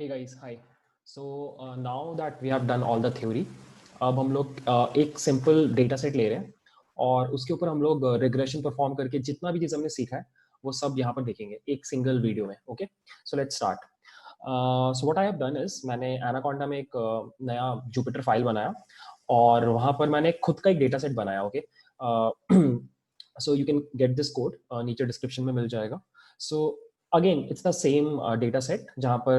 Hey guys, hi. So now that we have done all the theory, अब हम लोग एक सिंपल डेटा सेट ले रहे हैं और उसके ऊपर हम लोग रिग्रेशन परफॉर्म करके जितना भी चीज़ हमने सीखा है वो सब यहाँ पर देखेंगे एक सिंगल वीडियो में. Okay, so let's start. So what I have done is मैंने एनाकोंडा में एक नया जुपिटर फाइल बनाया और वहाँ पर मैंने खुद का एक डेटा सेट बनाया. Okay, so you can get this code, नीचे डिस्क्रिप्शन में मिल जाएगा. सो again it's the same data set jahan par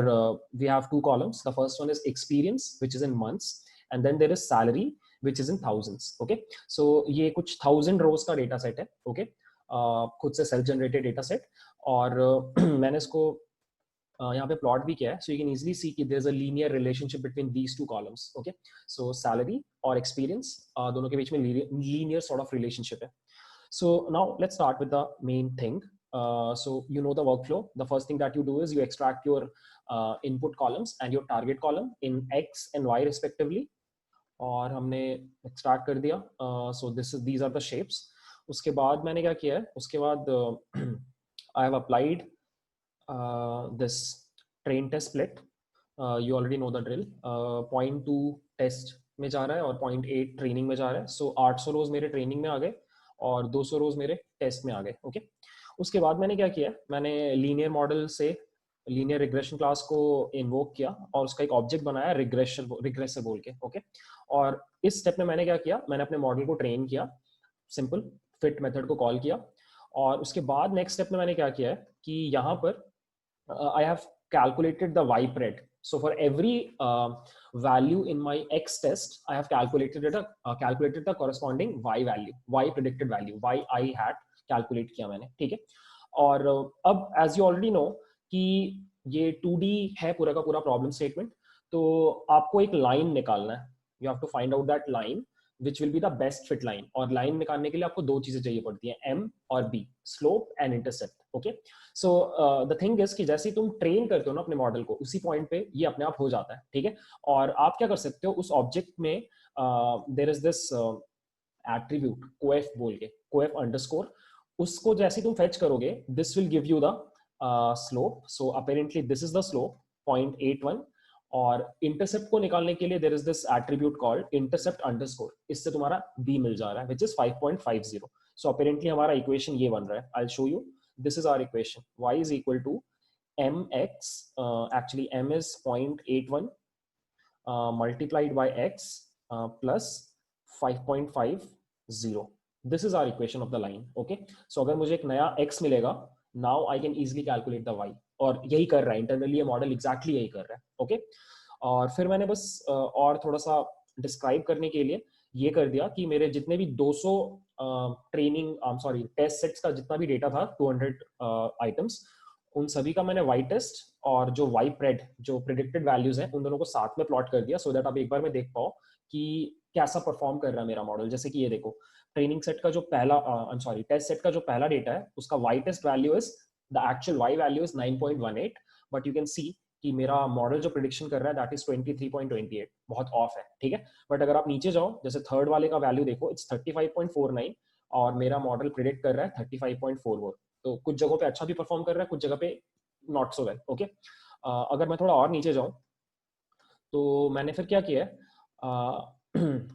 we have two columns. The first one is experience, which is in months, and then there is salary, which is in thousands. Okay, so ye kuch 1000 rows ka data set hai. Okay, खुद से self generated data set और मैंने इसको यहाँ पे plot भी किया है. So you can easily see कि there is a linear relationship between these two columns. Okay, so salary और एक्सपीरियंस दोनों के बीच में लीनियर सॉर्ट ऑफ रिलेशनशिप है. So now let's start with the main thing. So you know the workflow. The first thing that you do is you extract your input columns and your target column in X and Y respectively. और हमने extract कर दिया. So these are the shapes. उसके बाद मैंने क्या किया है? उसके बाद I have applied this train test split. You already know the drill. 0.2 test में जा रहा है और 0.8 ट्रेनिंग में जा रहा है. So 800 रोज मेरे ट्रेनिंग में आ गए और 200 रोज मेरे टेस्ट में आ गए. ओके, उसके बाद मैंने क्या किया, मैंने लीनियर मॉडल से लीनियर रिग्रेशन क्लास को इन्वोक किया और उसका एक ऑब्जेक्ट बनाया रिग्रेसर बोल के. ओके, और इस स्टेप में मैंने क्या किया, मैंने अपने मॉडल को ट्रेन किया, सिंपल फिट मेथड को कॉल किया. और उसके बाद नेक्स्ट स्टेप में मैंने क्या किया है कि यहाँ पर I have calculated the y pred. So for every value in my x test, I have calculated the corresponding y value, y predicted value, y I hat calculate किया मैंने. ठीक है, और अब as you already know कि ये 2D है पूरा का पूरा प्रॉब्लम स्टेटमेंट, तो आपको एक लाइन निकालना है. You have to find out that line which will be the best fit line. और लाइन निकालने के लिए आपको दो चीजें चाहिए पड़ती हैं, m और b, slope and intercept. Okay, so the thing is कि जैसे ही तुम ट्रेन करते हो ना अपने मॉडल को, उसी पॉइंट पे ये अपने आप हो जाता है. ठीक है, और आप क्या कर सकते हो, उस ऑब्जेक्ट में देयर इज दिस एट्रीब्यूट कोएफ बोल के, कोएफ अंडरस्कोर, उसको जैसे ही तुम फेच करोगे this will give you the slope. So apparently this is the slope 0.81. और इंटरसेप्ट को निकालने के लिए there is this attribute called intercept underscore, इससे तुम्हारा b मिल जा रहा है, विच इज 5.50. सो अपेरेंटली हमारा इक्वेशन ये बन रहा है. I will show you. This is our equation. Y is equal to mx, actually m is 0.81 multiplied by x plus 5.50. This is our equation of the line. Okay, so अगर मुझे एक नया x मिलेगा, now I can easily calculate the y. और यही कर रहा है इंटरनली ये मॉडल, एग्जैक्टली यही कर रहा है. ओके, और फिर मैंने बस और थोड़ा सा डिस्क्राइब करने के लिए ये कर दिया कि मेरे जितने भी 200 टेस्ट सेट्स का जितना भी डेटा था, 200 आइटम्स, उन सभी का मैंने वाई टेस्ट और जो वाई प्रेड, जो प्रिडिक्टेड वैल्यूज हैं, उन दोनों को साथ में प्लॉट कर दिया, सो दैट आप एक बार में देख पाओ कि कैसा परफॉर्म कर रहा है मेरा मॉडल. जैसे कि ये देखो, ट्रेनिंग सेट का जो पहला टेस्ट सेट का जो पहला डेटा है, उसका Y test value is, the actual Y value is 9.18, but you can see कि मेरा मॉडल जो प्रिडिक्शन कर रहा है दैट इज 23.28, बहुत ऑफ है. ठीक है, बट अगर आप नीचे जाओ, जैसे थर्ड वाले का वैल्यू देखो, इट्स 35.49 और मेरा मॉडल प्रिडिक्ट कर रहा है 35.44. तो कुछ जगहों पे अच्छा भी परफॉर्म कर रहा है, कुछ जगह पे नॉट सो वेल. ओके, अगर मैं थोड़ा और नीचे जाऊं तो मैंने फिर क्या किया है,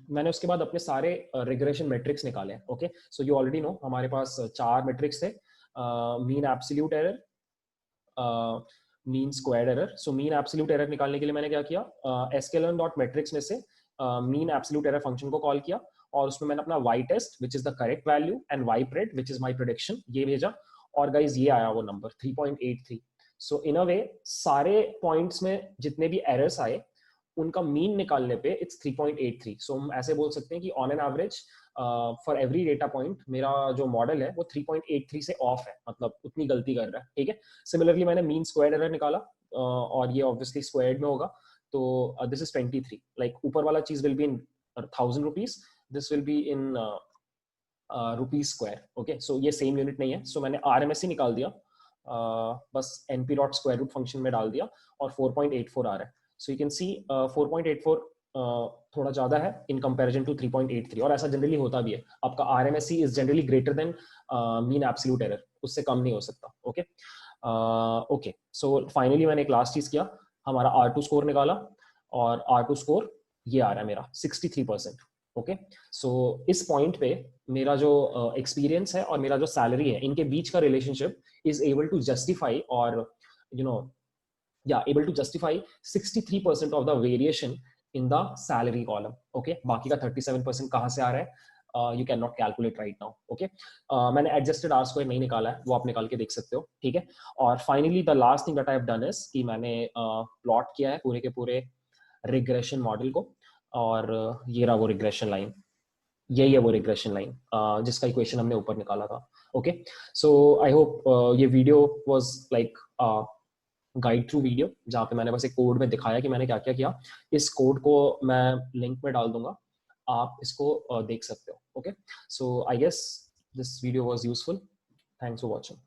मैंने उसके बाद अपने सारे रिग्रेशन मैट्रिक्स निकाले. Okay, so you already know हमारे पास 4 मैट्रिक्स थे, mean absolute error, mean squared error. So mean absolute error निकालने के लिए मैंने क्या किया, sklearn डॉट मैट्रिक्स में से मीन एब्सोल्यूट एरर फंक्शन को कॉल किया और उसमें मैंने अपना y test which is the correct value and y pred which is my prediction ये भेजा, और गाइस ये आया वो नंबर 3.83. सो इन अ वे सारे पॉइंट्स में जितने भी एरर्स आए उनका मीन निकालने पे इट्स 3.83. सो हम ऐसे बोल सकते हैं कि on an average for every data point मेरा जो मॉडल है वो 3.83 से ऑफ है, मतलब उतनी गलती कर रहा है. ठीक है, सिमिलरली मैंने मीन स्क्वायर्ड एरर निकाला और ये ऑब्वियसली स्क्वायर्ड में होगा, तो दिस इज 23. लाइक ऊपर वाला चीज will be in 1000 rupees, this will be in rupees square. Okay, so ये सेम यूनिट नहीं है, सो मैंने RMS ही निकाल दिया, बस np dot square root function में डाल दिया और 4.84 आ रहा है. सो यू कैन सी 4.84 थोड़ा ज्यादा है इन कंपैरिजन टू 3.83, और ऐसा जनरली होता भी है. आपका RMSE is generally greater than mean absolute error, उससे कम नहीं हो सकता. ओके, ओके, सो फाइनली मैंने एक लास्ट चीज किया, हमारा R2 स्कोर निकाला, और R2 स्कोर ये आ रहा है मेरा 63%। ओके, सो इस पॉइंट पे मेरा जो एक्सपीरियंस है और मेरा जो सैलरी है, इनके बीच का relationship is able to justify, और you know able to justify 63% of the variation in the salary column. Okay, बाकी का 37% कहाँ से आ रहा है, you cannot calculate right now. Okay, मैंने adjusted R square नहीं निकाला है, वो आप निकाल के देख सकते हो, ठीक है। और finally the last thing that I have done is कि मैंने plot किया है पूरे के पूरे regression model को, और ये रहा वो regression line, यही है वो रिग्रेशन लाइन जिसका इक्वेशन हमने ऊपर निकाला था। ओके, सो आई होप ये video was like guide through video, जहाँ पे मैंने बस एक कोड में दिखाया कि मैंने क्या क्या किया। इस कोड को मैं लिंक में डाल दूंगा, आप इसको देख सकते हो। Okay, so I guess this video was useful. Thanks for watching.